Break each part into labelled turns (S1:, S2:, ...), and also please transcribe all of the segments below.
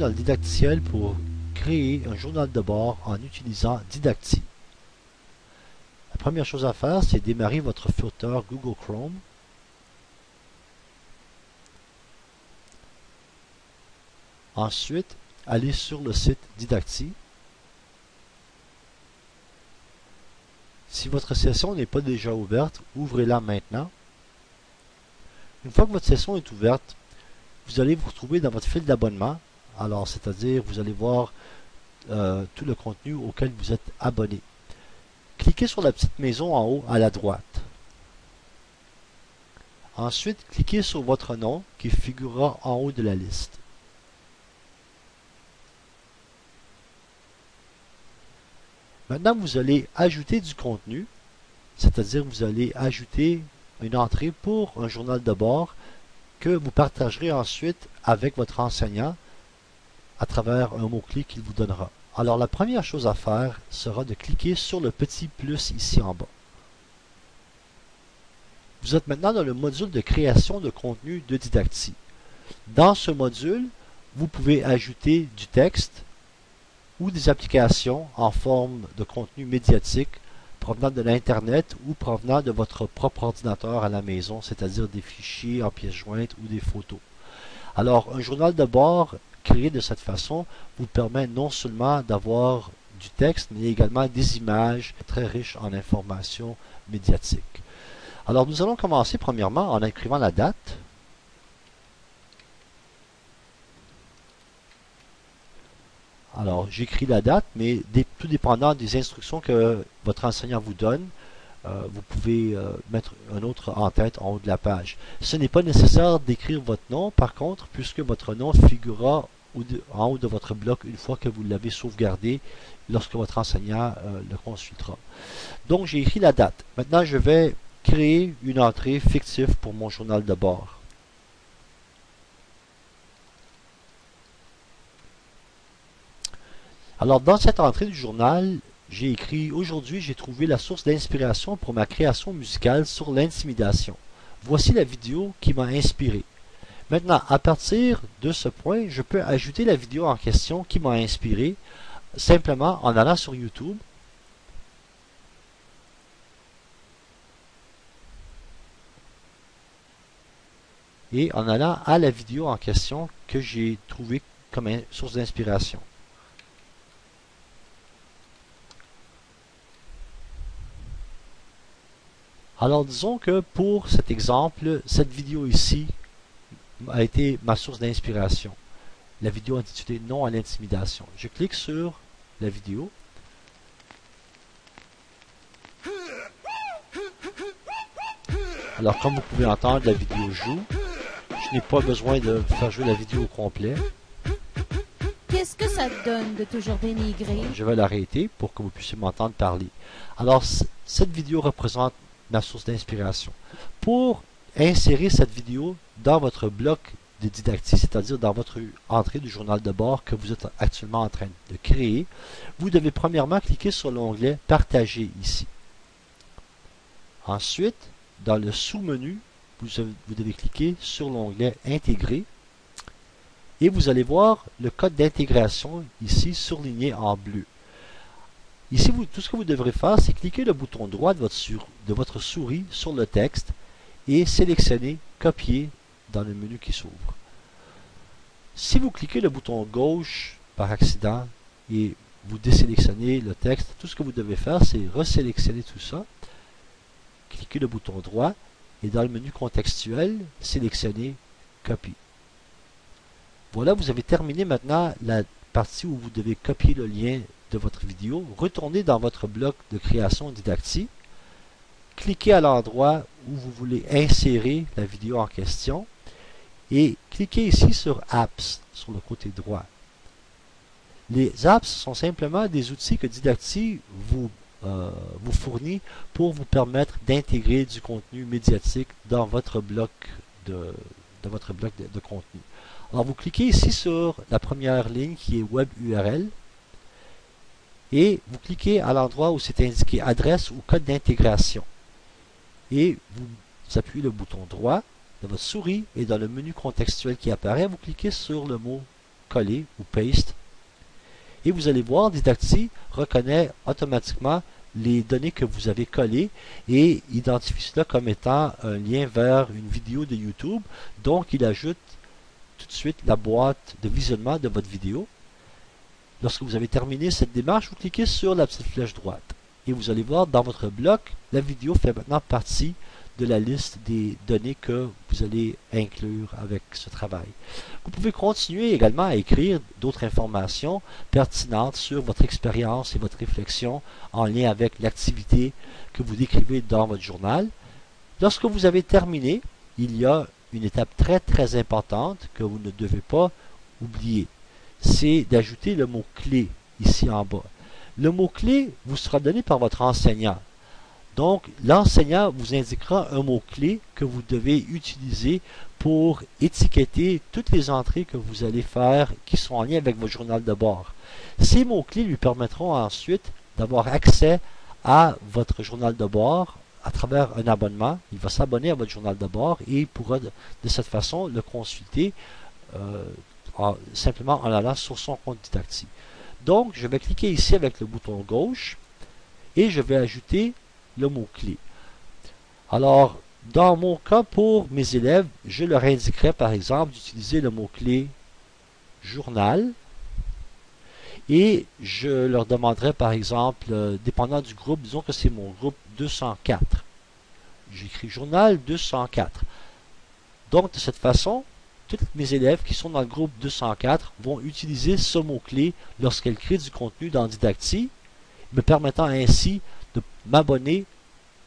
S1: le didacticiel pour créer un journal de bord en utilisant Didacti. La première chose à faire, c'est démarrer votre furteur Google Chrome. Ensuite, allez sur le site Didacti. Si votre session n'est pas déjà ouverte, ouvrez-la maintenant. Une fois que votre session est ouverte, vous allez vous retrouver dans votre fil d'abonnement. Alors, c'est-à-dire, vous allez voir tout le contenu auquel vous êtes abonné. Cliquez sur la petite maison en haut à la droite. Ensuite, cliquez sur votre nom qui figurera en haut de la liste. Maintenant, vous allez ajouter du contenu, c'est-à-dire vous allez ajouter une entrée pour un journal de bord que vous partagerez ensuite avec votre enseignant à travers un mot-clé qu'il vous donnera. Alors, la première chose à faire sera de cliquer sur le petit plus ici en bas. Vous êtes maintenant dans le module de création de contenu de Didacti. Dans ce module, vous pouvez ajouter du texte ou des applications en forme de contenu médiatique provenant de l'Internet ou provenant de votre propre ordinateur à la maison, c'est-à-dire des fichiers en pièces jointes ou des photos. Alors, un journal de bord créé de cette façon vous permet non seulement d'avoir du texte, mais également des images très riches en informations médiatiques. Alors, nous allons commencer premièrement en écrivant la date. Alors, j'écris la date, mais tout dépendant des instructions que votre enseignant vous donne, vous pouvez mettre un autre en tête en haut de la page. Ce n'est pas nécessaire d'écrire votre nom, par contre, puisque votre nom figurera en haut de votre bloc une fois que vous l'avez sauvegardé lorsque votre enseignant le consultera. Donc, j'ai écrit la date. Maintenant, je vais créer une entrée fictive pour mon journal de bord. Alors, dans cette entrée du journal, j'ai écrit « Aujourd'hui, j'ai trouvé la source d'inspiration pour ma création musicale sur l'intimidation. Voici la vidéo qui m'a inspiré. » Maintenant, à partir de ce point, je peux ajouter la vidéo en question qui m'a inspiré simplement en allant sur YouTube. Et en allant à la vidéo en question que j'ai trouvée comme source d'inspiration. Alors disons que pour cet exemple, cette vidéo ici a été ma source d'inspiration. La vidéo intitulée Non à l'intimidation. Je clique sur la vidéo. Alors comme vous pouvez entendre, la vidéo joue. Je n'ai pas besoin de faire jouer la vidéo au complet.
S2: Qu'est-ce que ça te donne de toujours dénigrer?
S1: Je vais l'arrêter pour que vous puissiez m'entendre parler. Alors cette vidéo représente ma source d'inspiration. Pour insérer cette vidéo dans votre bloc de Didacti, c'est-à-dire dans votre entrée du journal de bord que vous êtes actuellement en train de créer, vous devez premièrement cliquer sur l'onglet « Partager » ici. Ensuite, dans le sous-menu, vous devez cliquer sur l'onglet « Intégrer » et vous allez voir le code d'intégration ici surligné en bleu. Ici, tout ce que vous devrez faire, c'est cliquer le bouton droit de votre souris sur le texte et sélectionner « Copier » dans le menu qui s'ouvre. Si vous cliquez le bouton gauche par accident et vous désélectionnez le texte, tout ce que vous devez faire, c'est resélectionner tout ça, cliquez le bouton droit et dans le menu contextuel, sélectionnez « Copie ». Voilà, vous avez terminé maintenant la partie où vous devez copier le lien de votre vidéo. Retournez dans votre bloc de création Didacti. Cliquez à l'endroit où vous voulez insérer la vidéo en question et cliquez ici sur Apps sur le côté droit. Les apps sont simplement des outils que Didacti vous fournit pour vous permettre d'intégrer du contenu médiatique dans votre bloc de contenu. Alors vous cliquez ici sur la première ligne qui est Web URL et vous cliquez à l'endroit où c'est indiqué adresse ou code d'intégration et vous appuyez le bouton droit de votre souris et dans le menu contextuel qui apparaît, vous cliquez sur le mot coller ou paste. Et vous allez voir, Didacti reconnaît automatiquement les données que vous avez collées et identifie cela comme étant un lien vers une vidéo de YouTube. Donc, il ajoute tout de suite la boîte de visionnement de votre vidéo. Lorsque vous avez terminé cette démarche, vous cliquez sur la petite flèche droite. Et vous allez voir dans votre bloc, la vidéo fait maintenant partie de la liste des données que vous allez inclure avec ce travail. Vous pouvez continuer également à écrire d'autres informations pertinentes sur votre expérience et votre réflexion en lien avec l'activité que vous décrivez dans votre journal. Lorsque vous avez terminé, il y a une étape très importante que vous ne devez pas oublier. C'est d'ajouter le mot-clé ici en bas. Le mot-clé vous sera donné par votre enseignant. Donc, l'enseignant vous indiquera un mot-clé que vous devez utiliser pour étiqueter toutes les entrées que vous allez faire qui sont en lien avec votre journal de bord. Ces mots-clés lui permettront ensuite d'avoir accès à votre journal de bord à travers un abonnement. Il va s'abonner à votre journal de bord et il pourra de cette façon le consulter simplement en allant sur son compte Didacti. Donc, je vais cliquer ici avec le bouton gauche et je vais ajouter le mot-clé. Alors, dans mon cas, pour mes élèves, je leur indiquerai par exemple d'utiliser le mot-clé journal et je leur demanderai par exemple, dépendant du groupe, disons que c'est mon groupe 204. J'écris journal 204. Donc, de cette façon, tous mes élèves qui sont dans le groupe 204 vont utiliser ce mot-clé lorsqu'elles créent du contenu dans Didacti, me permettant ainsi de m'abonner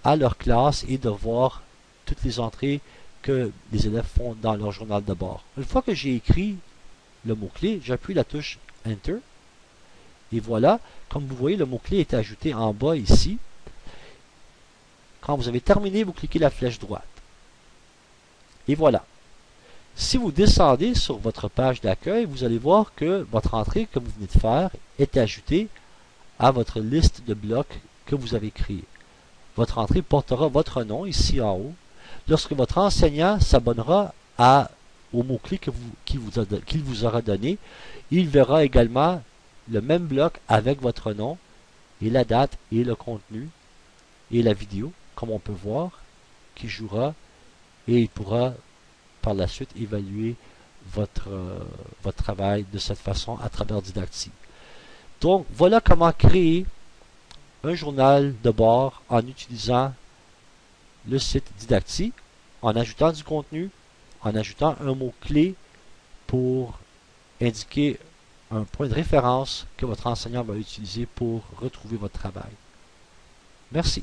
S1: à leur classe et de voir toutes les entrées que les élèves font dans leur journal de bord. Une fois que j'ai écrit le mot-clé, j'appuie la touche Enter. Et voilà, comme vous voyez, le mot-clé est ajouté en bas ici. Quand vous avez terminé, vous cliquez la flèche droite. Et voilà. Si vous descendez sur votre page d'accueil, vous allez voir que votre entrée que vous venez de faire est ajoutée à votre liste de blocs que vous avez créé. Votre entrée portera votre nom ici en haut. Lorsque votre enseignant s'abonnera au mot-clé qu'il vous aura donné, il verra également le même bloc avec votre nom et la date et le contenu et la vidéo, comme on peut voir, qui jouera et il pourra par la suite évaluer votre travail de cette façon à travers Didacti. Donc, voilà comment créer un journal de bord en utilisant le site Didacti, en ajoutant du contenu, en ajoutant un mot-clé pour indiquer un point de référence que votre enseignant va utiliser pour retrouver votre travail. Merci.